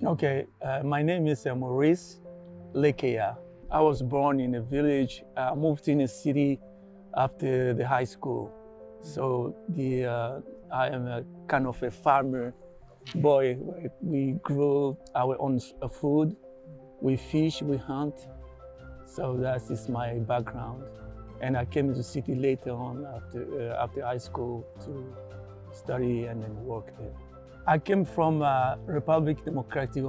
Okay, my name is Maurice Lekea. I was born in a village, moved in a city after the high school. So I am a kind of a farmer boy. We grow our own food, we fish, we hunt. So that is my background. And I came to the city later on after high school to study and then work there. I came from Republic Democratic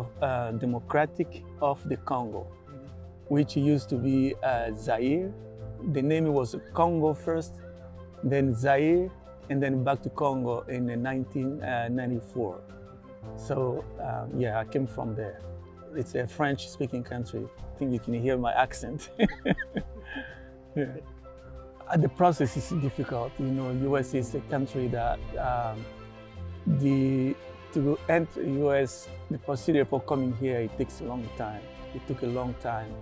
of the Congo, which used to be Zaire. The name was Congo first, then Zaire, and then back to Congo in 1994. So yeah, I came from there. It's a French-speaking country. I think you can hear my accent. Yeah. The process is difficult. You know, US is a country that to enter US, the procedure for coming here, it takes a long time. It took a long time,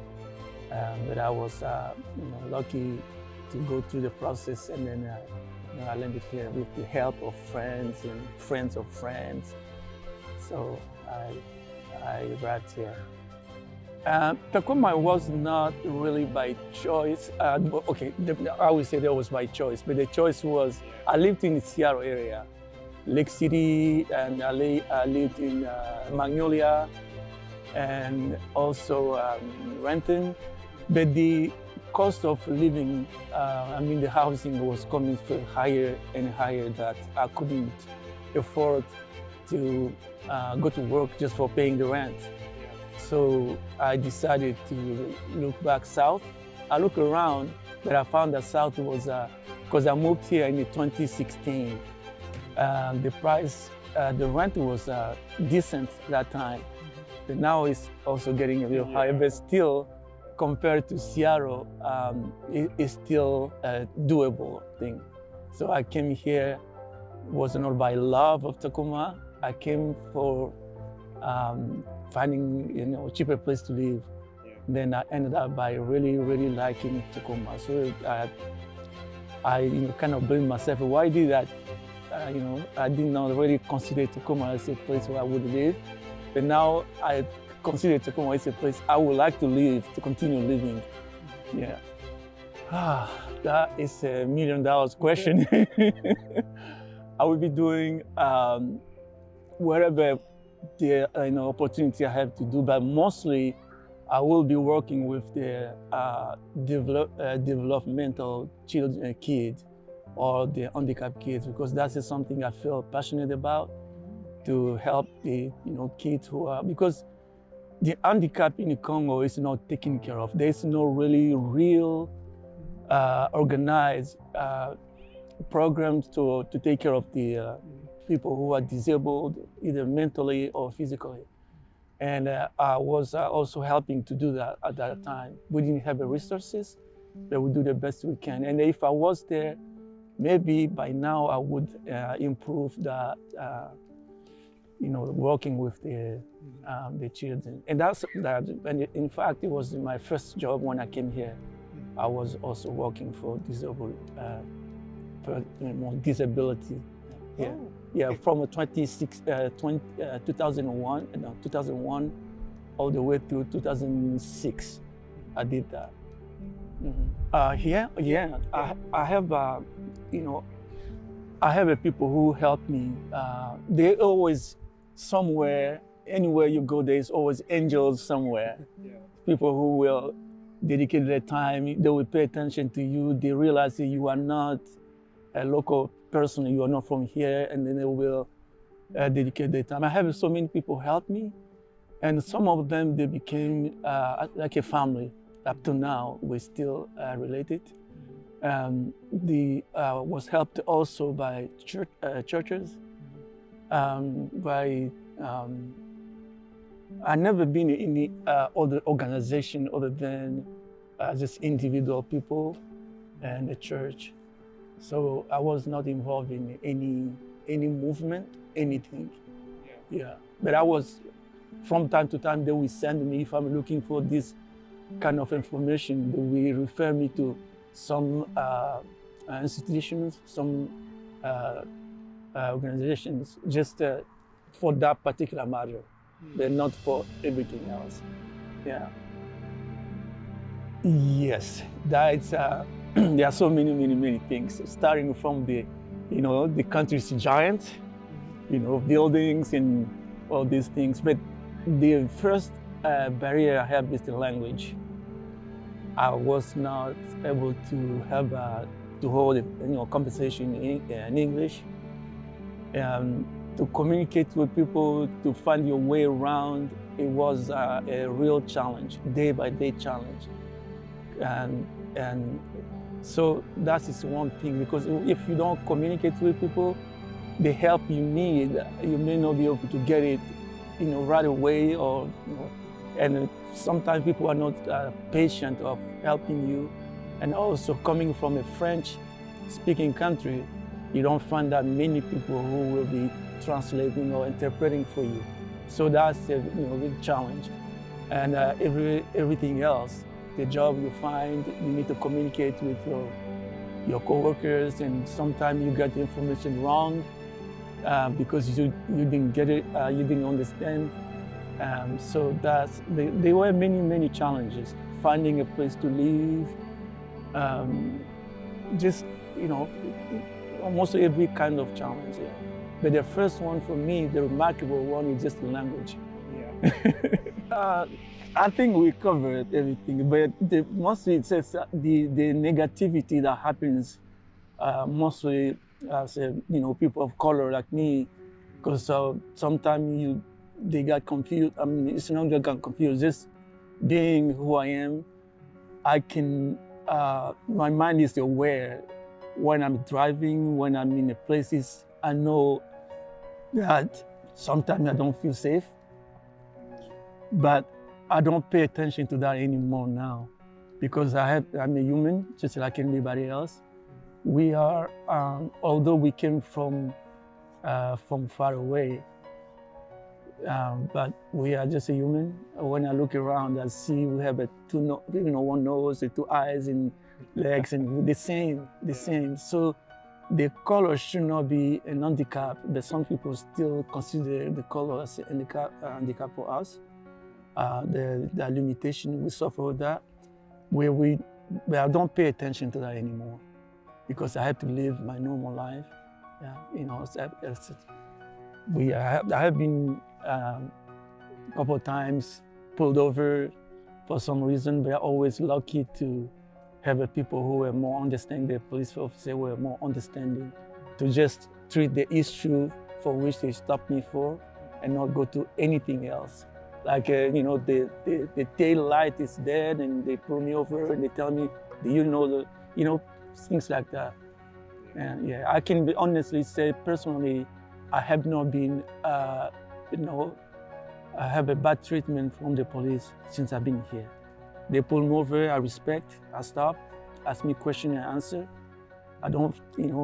but I was lucky to go through the process, and then I landed here with the help of friends and friends of friends. So I arrived here. Tacoma was not really by choice. Okay, I would say that was by choice, but the choice was I lived in the Seattle area, Lake City, and I lived in Magnolia, and also Renton. But the cost of living, the housing was coming higher and higher that I couldn't afford to go to work just for paying the rent. So I decided to look back south. I looked around, but I found that south was, because I moved here in 2016. The price, the rent was decent that time, but now it's also getting a little higher, but still, compared to Seattle, it's still a doable thing. So I came here, was not by love of Tacoma. I came for finding a cheaper place to live. Then I ended up by really liking Tacoma. So I kind of blame myself. Why did that? I did not really consider Tacoma as a place where I would live, but now I consider Tacoma as a place I would like to live, to continue living. Yeah. That is $1 million question. I will be doing wherever the opportunity I have to do, but mostly I will be working with the developmental children, kids, or the handicapped kids, because that is something I feel passionate about, to help the kids who are, because the handicap in the Congo is not taken care of. There's no really real organized programs to take care of the people who are disabled, either mentally or physically. And I was also helping to do that at that time. We didn't have the resources, but we do the best we can. And if I was there, maybe by now I would improve that, working with the children. And that's that. And in fact, it was my first job when I came here. I was also working for disabled, disability. Yeah. Oh. Yeah, from 2001 all the way to 2006, I did that. Mm-hmm. I have, I have people who help me. They always, somewhere, anywhere you go, there's always angels somewhere. Yeah. People who will dedicate their time, they will pay attention to you, they realize that you are not a local person, you are not from here, and then they will dedicate their time. I have so many people help me, and some of them, they became like a family. Up to now, we're still related. Was helped also by churches. I've never been in any other organization other than just individual people and the church. So I was not involved in any movement, anything. Yeah. But I was, from time to time, they will send me, if I'm looking for this kind of information, they will refer me to some institutions, some organizations, just for that particular matter. but not for everything else. Yeah. Yes, that's there are so many things. Starting from the country's giant, buildings and all these things. But the first barrier I have is the language. I was not able to have to hold a conversation in English, to communicate with people, to find your way around. It was a real challenge, day by day challenge, and so that is one thing, because if you don't communicate with people, the help you need, you may not be able to get it, right away, or and sometimes people are not patient of helping you. And also coming from a French-speaking country, you don't find that many people who will be translating or interpreting for you. So that's a big challenge. And everything else, the job you find, you need to communicate with your coworkers, and sometimes you get the information wrong because you didn't get it, you didn't understand. So there were many challenges. Finding a place to live, just almost every kind of challenge. Yeah. But the first one for me, the remarkable one, is just the language. Yeah. I think we covered everything, but mostly it's just the negativity that happens mostly as people of color like me, because sometimes they got confused. I mean, it's not that got confused. Just being who I am, I can. My mind is aware when I'm driving, when I'm in the places. I know that sometimes I don't feel safe, but I don't pay attention to that anymore now, because I'm a human just like anybody else. We are, although we came from far away, but we are just a human. When I look around, I see we have one nose, two eyes, and legs, and the same. So the color should not be an handicap, but some people still consider the color as a handicap for us. The limitation, we suffer with that, but I don't pay attention to that anymore, because I have to live my normal life. Yeah, I have been a couple of times pulled over for some reason, but I'm always lucky to have people who were more understanding, the police officers were more understanding, to just treat the issue for which they stopped me for and not go to anything else. Like, the tail light is dead and they pull me over and they tell me, things like that. And yeah, I can honestly say personally, I have not been, I have a bad treatment from the police since I've been here. They pull me over, I respect, I stop, ask me question and answer. I don't,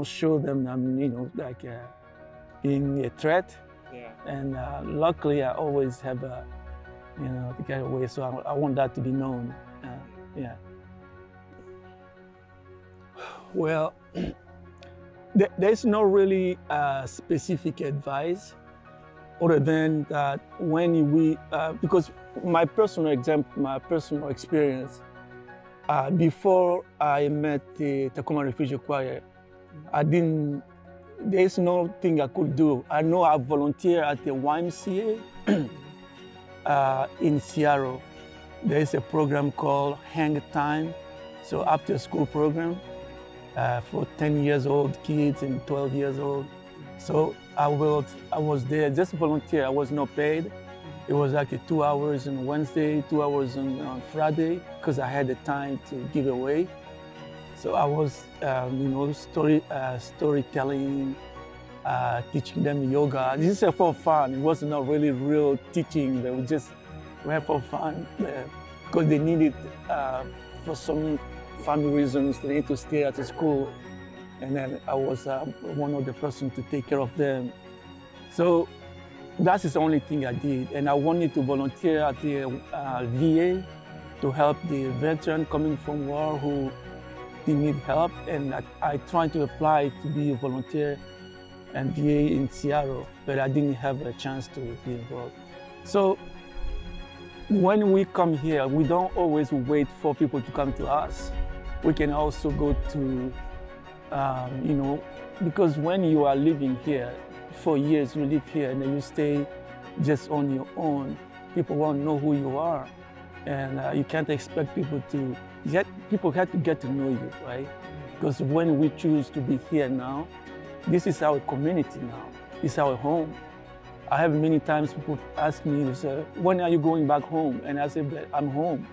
show them I'm, being a threat. Yeah. And luckily, I always have to get away. So I want that to be known. Yeah. Well, there's no really specific advice, other than that because my personal experience, before I met the Tacoma Refugee Choir, there's nothing I could do. I know I volunteer at the YMCA in Seattle. There's a program called Hang Time, so after school program for 10 years old kids and 12 years old. So I was there just volunteer. I was not paid. It was like 2 hours on Wednesday, 2 hours on Friday, because I had the time to give away. So I was, storytelling, teaching them yoga. This is for fun. It was not really real teaching. They would just were for fun, because they needed, for some family reasons, they need to stay at the school. And then I was one of the persons to take care of them. So that is the only thing I did. And I wanted to volunteer at the VA to help the veteran coming from war who need help. And I tried to apply to be a volunteer at VA in Seattle, but I didn't have a chance to be involved. So when we come here, we don't always wait for people to come to us. We can also go to, because when you are living here for years, you live here and then you stay just on your own, people won't know who you are. And you can't expect people people have to get to know you, right? Because when we choose to be here now, this is our community now, it's our home. I have many times people ask me, they say, when are you going back home? And I say, I'm home.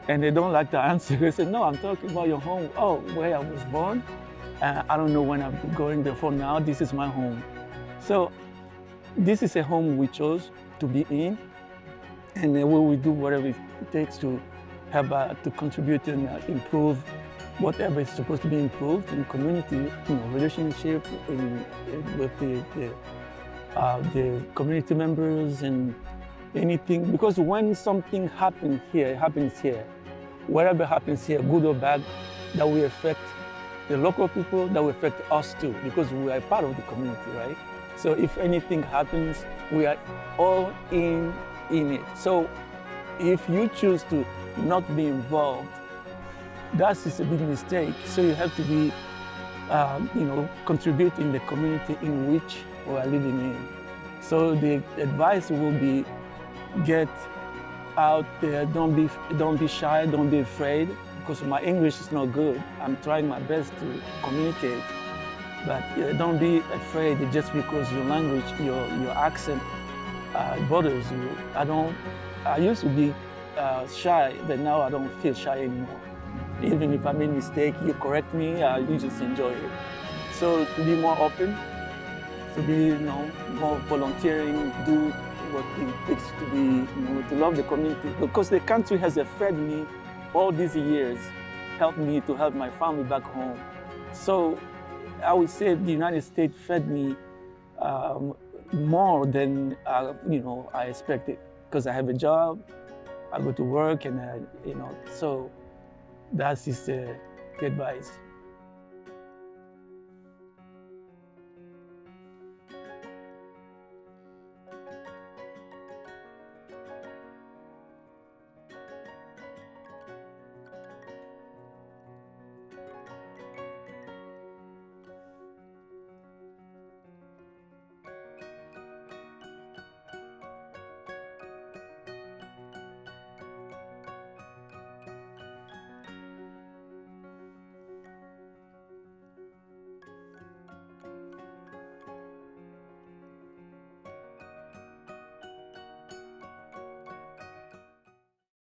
And they don't like the answer. They say, no, I'm talking about your home. Oh, where I was born. I don't know when I'm going there. For now, this is my home. So this is a home we chose to be in. And we will do whatever it takes to have to contribute and improve whatever is supposed to be improved in community, relationship with the community members and anything. Because when something happens here, it happens here. Whatever happens here, good or bad, that will affect the local people, that will affect us too, because we are part of the community, right? So if anything happens, we are all in it. So if you choose to not be involved, that is a big mistake. So you have to be, contribute in the community in which we are living in. So the advice will be, get out there, don't be shy, don't be afraid, because my English is not good. I'm trying my best to communicate, but don't be afraid just because your language, your accent bothers you. I used to be shy, but now I don't feel shy anymore. Even if I make a mistake, you correct me, you just enjoy it. So to be more open, to be more volunteering, do what it takes to be, to love the community. Because the country has fed me all these years, helped me to help my family back home. So I would say the United States fed me more than I expected, because I have a job, I go to work, and so that is the advice.